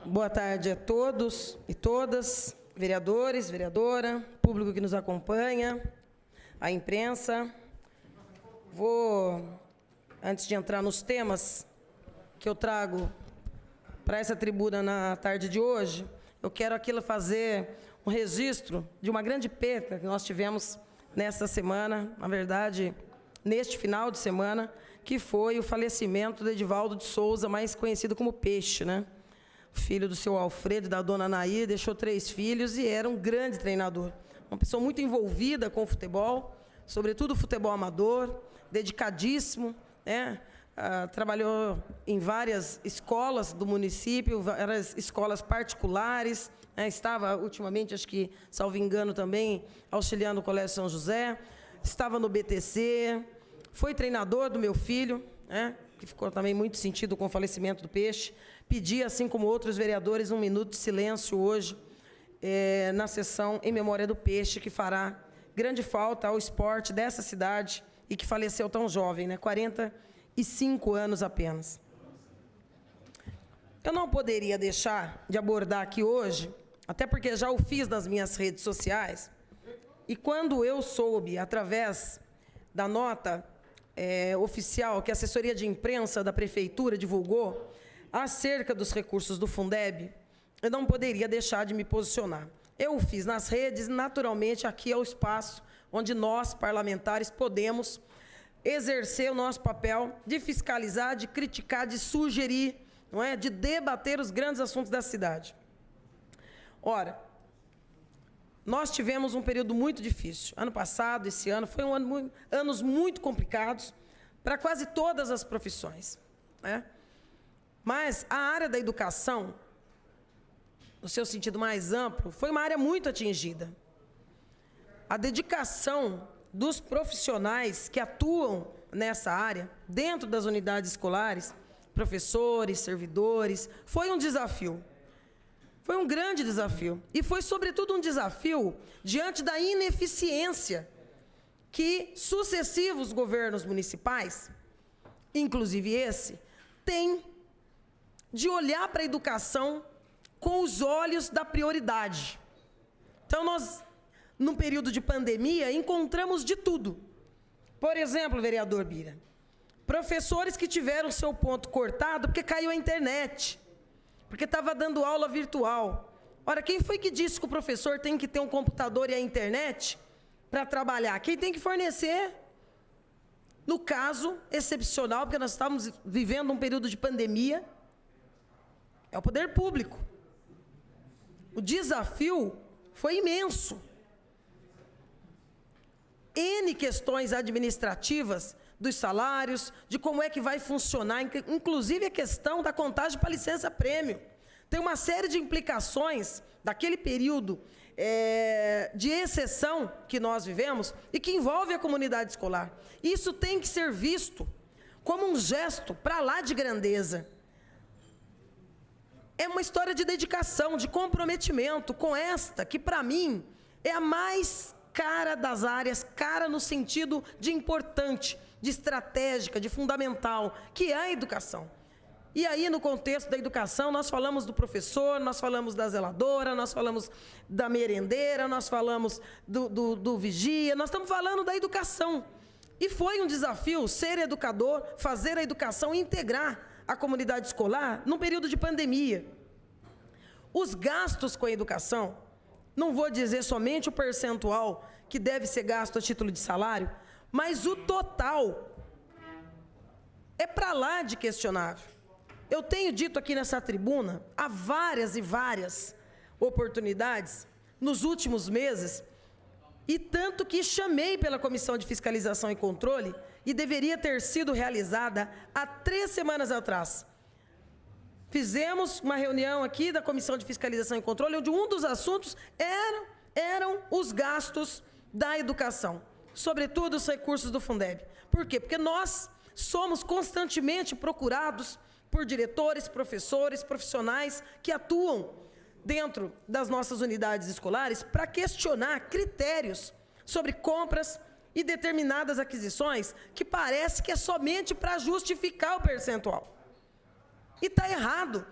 Boa tarde a todos e todas, vereadores, vereadora, público que nos acompanha, a imprensa. Antes de entrar nos temas que eu trago para essa tribuna na tarde de hoje, eu quero aqui fazer um registro de uma grande perda que nós tivemos nessa semana, na verdade, neste final de semana, que foi o falecimento do Edivaldo de Souza, mais conhecido como Peixe, né? Filho do seu Alfredo e da dona Anaí, deixou 3 filhos e era um grande treinador. Uma pessoa muito envolvida com o futebol, sobretudo o futebol amador, dedicadíssimo, né? Trabalhou em várias escolas do município, várias escolas particulares, né? Estava, ultimamente, acho que, salvo engano, também auxiliando o Colégio São José, estava no BTC, foi treinador do meu filho, né? Que ficou também muito sentido com o falecimento do Peixe. Pedi, assim como outros vereadores, 1 minuto de silêncio hoje, na sessão em memória do Peixe, que fará grande falta ao esporte dessa cidade e que faleceu tão jovem, né? 45 anos apenas. Eu não poderia deixar de abordar aqui hoje, até porque já o fiz nas minhas redes sociais, e quando eu soube, através da nota oficial que a assessoria de imprensa da Prefeitura divulgou, acerca dos recursos do Fundeb, eu não poderia deixar de me posicionar. Eu o fiz nas redes, naturalmente, aqui é o espaço onde nós, parlamentares, podemos exercer o nosso papel de fiscalizar, de criticar, de sugerir, não é? De debater os grandes assuntos da cidade. Ora, nós tivemos um período muito difícil. Ano passado, esse ano, foi anos muito complicados para quase todas as profissões, né? Mas a área da educação, no seu sentido mais amplo, foi uma área muito atingida. A dedicação dos profissionais que atuam nessa área, dentro das unidades escolares, professores, servidores, foi um desafio. Foi um grande desafio. E foi, sobretudo, um desafio diante da ineficiência que sucessivos governos municipais, inclusive esse, têm de olhar para a educação com os olhos da prioridade. Então, nós, num período de pandemia, encontramos de tudo. Por exemplo, vereador Bira, professores que tiveram seu ponto cortado porque caiu a internet, porque estava dando aula virtual. Ora, quem foi que disse que o professor tem que ter um computador e a internet para trabalhar? Quem tem que fornecer? No caso excepcional, porque nós estamos vivendo um período de pandemia, é o poder público. O desafio foi imenso. N questões administrativas dos salários, de como é que vai funcionar, inclusive a questão da contagem para licença-prêmio. Tem uma série de implicações daquele período de exceção que nós vivemos e que envolve a comunidade escolar. Isso tem que ser visto como um gesto para lá de grandeza. É uma história de dedicação, de comprometimento com esta, que para mim é a mais cara das áreas, cara no sentido de importante, de estratégica, de fundamental, que é a educação. E aí, no contexto da educação, nós falamos do professor, nós falamos da zeladora, nós falamos da merendeira, nós falamos do vigia, nós estamos falando da educação. E foi um desafio ser educador, fazer a educação integrar a comunidade escolar num período de pandemia. Os gastos com a educação, não vou dizer somente o percentual que deve ser gasto a título de salário, mas o total é para lá de questionável. Eu tenho dito aqui nessa tribuna, há várias e várias oportunidades, nos últimos meses, e tanto que chamei pela Comissão de Fiscalização e Controle, e deveria ter sido realizada há 3 semanas atrás. Fizemos uma reunião aqui da Comissão de Fiscalização e Controle, onde um dos assuntos eram os gastos da educação, sobretudo os recursos do Fundeb. Por quê? Porque nós somos constantemente procurados por diretores, professores, profissionais que atuam dentro das nossas unidades escolares para questionar critérios sobre compras e determinadas aquisições que parece que é somente para justificar o percentual. E está errado.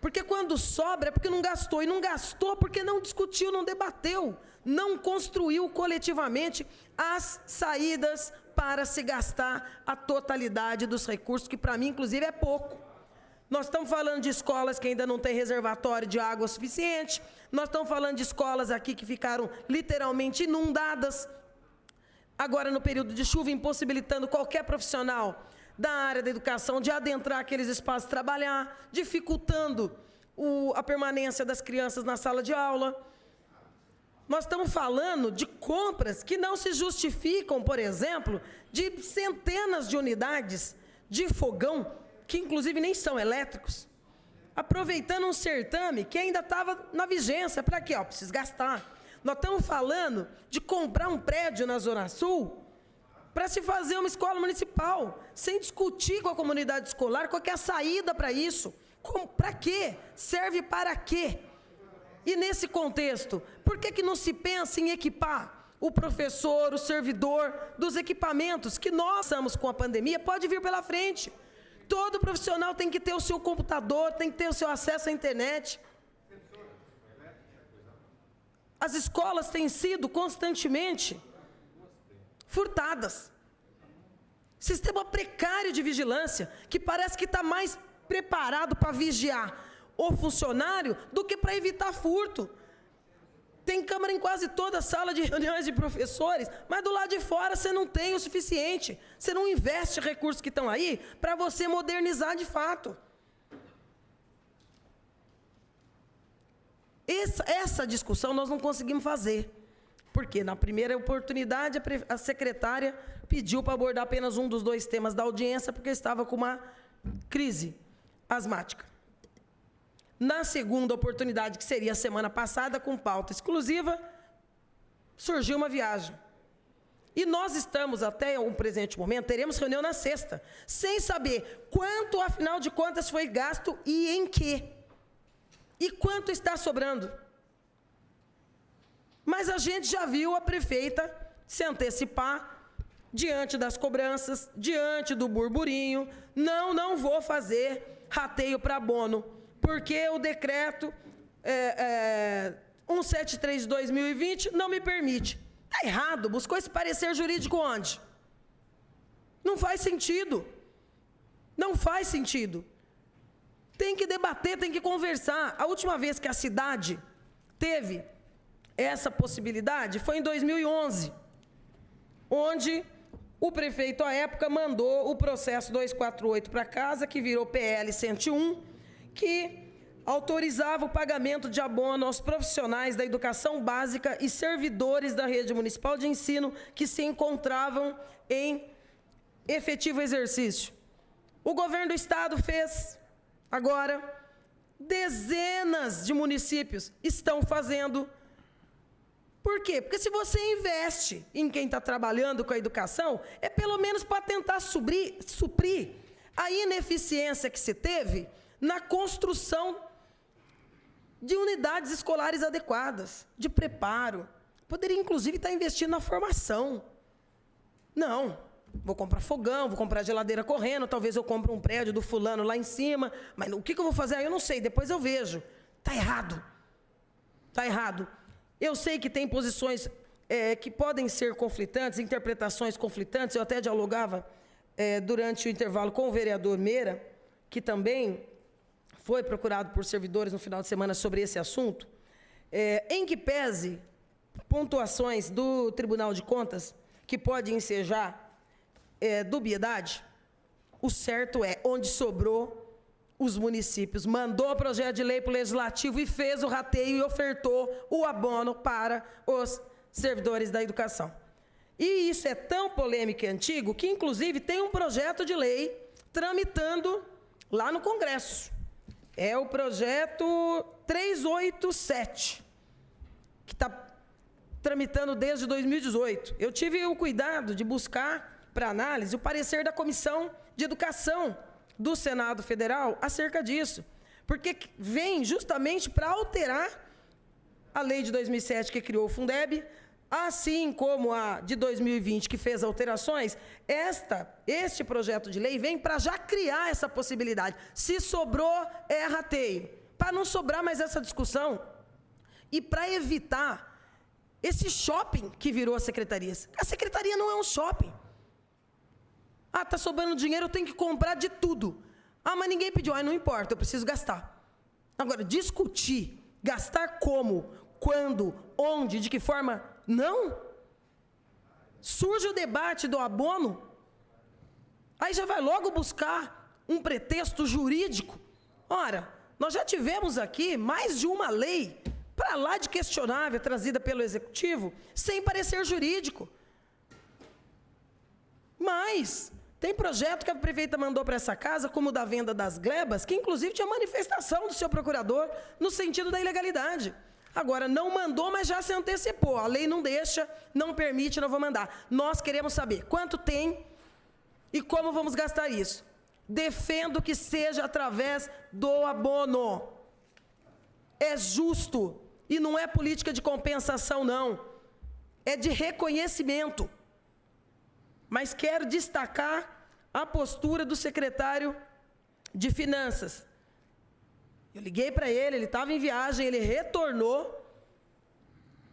Porque quando sobra é porque não gastou. E não gastou porque não discutiu, não debateu, não construiu coletivamente as saídas para se gastar a totalidade dos recursos, que para mim, inclusive, é pouco. Nós estamos falando de escolas que ainda não têm reservatório de água suficiente. Nós estamos falando de escolas aqui que ficaram literalmente inundadas, agora no período de chuva, impossibilitando qualquer profissional da área da educação de adentrar aqueles espaços, trabalhar, dificultando a permanência das crianças na sala de aula. Nós estamos falando de compras que não se justificam, por exemplo, de centenas de unidades de fogão, que inclusive nem são elétricos, aproveitando um certame que ainda estava na vigência. Para quê? Precisa gastar. Nós estamos falando de comprar um prédio na Zona Sul para se fazer uma escola municipal, sem discutir com a comunidade escolar qual que é a saída para isso. Para quê? Serve para quê? E nesse contexto, por que não se pensa em equipar o professor, o servidor dos equipamentos que nós estamos com a pandemia? Pode vir pela frente. Todo profissional tem que ter o seu computador, tem que ter o seu acesso à internet. As escolas têm sido constantemente furtadas. Sistema precário de vigilância, que parece que está mais preparado para vigiar o funcionário do que para evitar furto. Tem câmera em quase toda a sala de reuniões de professores, mas do lado de fora você não tem o suficiente. Você não investe recursos que estão aí para você modernizar de fato. Essa discussão nós não conseguimos fazer, porque na primeira oportunidade a secretária pediu para abordar apenas um dos dois temas da audiência, porque estava com uma crise asmática. Na segunda oportunidade, que seria a semana passada, com pauta exclusiva, surgiu uma viagem. E nós estamos, até o presente momento, teremos reunião na sexta, sem saber quanto, afinal de contas, foi gasto e em quê. E quanto está sobrando. Mas a gente já viu a prefeita se antecipar diante das cobranças, diante do burburinho. Não vou fazer rateio para abono, porque o decreto 173 de 2020 não me permite. Está errado, buscou esse parecer jurídico onde? Não faz sentido. Não faz sentido. Tem que debater, tem que conversar. A última vez que a cidade teve essa possibilidade foi em 2011, onde o prefeito, à época, mandou o processo 248 para casa, que virou PL 101, que autorizava o pagamento de abono aos profissionais da educação básica e servidores da rede municipal de ensino que se encontravam em efetivo exercício. O governo do estado fez, agora, dezenas de municípios estão fazendo. Por quê? Porque se você investe em quem está trabalhando com a educação, é pelo menos para tentar suprir a ineficiência que se teve na construção de unidades escolares adequadas, de preparo. Poderia, inclusive, estar investindo na formação. Não, vou comprar fogão, vou comprar geladeira correndo, talvez eu compre um prédio do fulano lá em cima, mas o que eu vou fazer? Eu não sei, depois eu vejo. Está errado. Está errado. Eu sei que tem posições que podem ser conflitantes, interpretações conflitantes. Eu até dialogava durante o intervalo com o vereador Meira, que também foi procurado por servidores no final de semana sobre esse assunto, em que pese pontuações do Tribunal de Contas, que pode ensejar dubiedade, o certo é, onde sobrou, os municípios mandou o projeto de lei para o Legislativo e fez o rateio e ofertou o abono para os servidores da educação. E isso é tão polêmico e antigo que, inclusive, tem um projeto de lei tramitando lá no Congresso. É o projeto 387, que está tramitando desde 2018. Eu tive o cuidado de buscar para análise o parecer da Comissão de Educação do Senado Federal acerca disso, porque vem justamente para alterar a lei de 2007 que criou o Fundeb, assim como a de 2020 que fez alterações. Este projeto de lei vem para já criar essa possibilidade. Se sobrou, é rateio. para não sobrar mais essa discussão e para evitar esse shopping que virou a secretaria. A secretaria não é um shopping. Ah, está sobrando dinheiro, eu tenho que comprar de tudo. Ah, mas ninguém pediu. Ah, não importa, eu preciso gastar. Agora, discutir, gastar como, quando, onde, de que forma, não. Surge o debate do abono, aí já vai logo buscar um pretexto jurídico. Ora, nós já tivemos aqui mais de uma lei para lá de questionável, trazida pelo Executivo, sem parecer jurídico. Mas tem projeto que a prefeita mandou para essa casa, como o da venda das glebas, que inclusive tinha manifestação do seu procurador no sentido da ilegalidade. Agora, não mandou, mas já se antecipou. A lei não deixa, não permite, não vou mandar. Nós queremos saber quanto tem e como vamos gastar isso. Defendo que seja através do abono. É justo e não é política de compensação, não. É de reconhecimento. Mas quero destacar a postura do secretário de Finanças. Eu liguei para ele estava em viagem, ele retornou,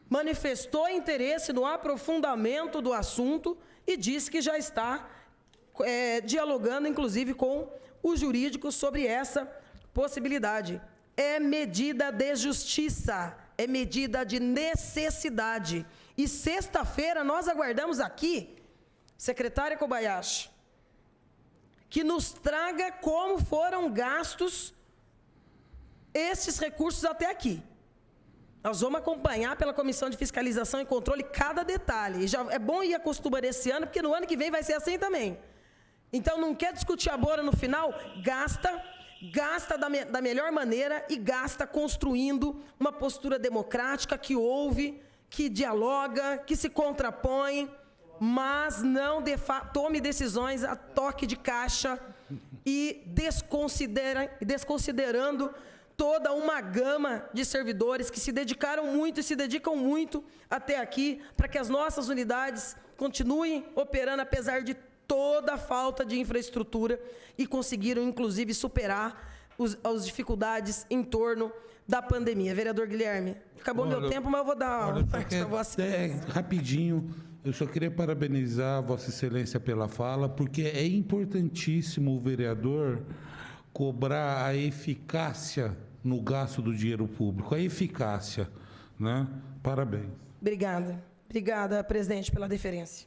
manifestou interesse no aprofundamento do assunto e disse que já está dialogando, inclusive, com o jurídico sobre essa possibilidade. É medida de justiça, é medida de necessidade. E sexta-feira nós aguardamos aqui, secretária Kobayashi, que nos traga como foram gastos esses recursos até aqui. Nós vamos acompanhar pela Comissão de Fiscalização e Controle cada detalhe. E já é bom ir acostumando esse ano, porque no ano que vem vai ser assim também. Então, não quer discutir a bora no final? Gasta da melhor maneira e gasta construindo uma postura democrática que ouve, que dialoga, que se contrapõe, mas não tome decisões a toque de caixa e desconsiderando toda uma gama de servidores que se dedicaram muito e se dedicam muito até aqui para que as nossas unidades continuem operando apesar de toda a falta de infraestrutura e conseguiram, inclusive, superar as dificuldades em torno da pandemia. Vereador Guilherme, acabou meu tempo, mas eu vou dar rapidinho. Eu só queria parabenizar Vossa Excelência pela fala, porque é importantíssimo o vereador cobrar a eficácia no gasto do dinheiro público, a eficácia, né? Parabéns. Obrigada, presidente, pela deferência.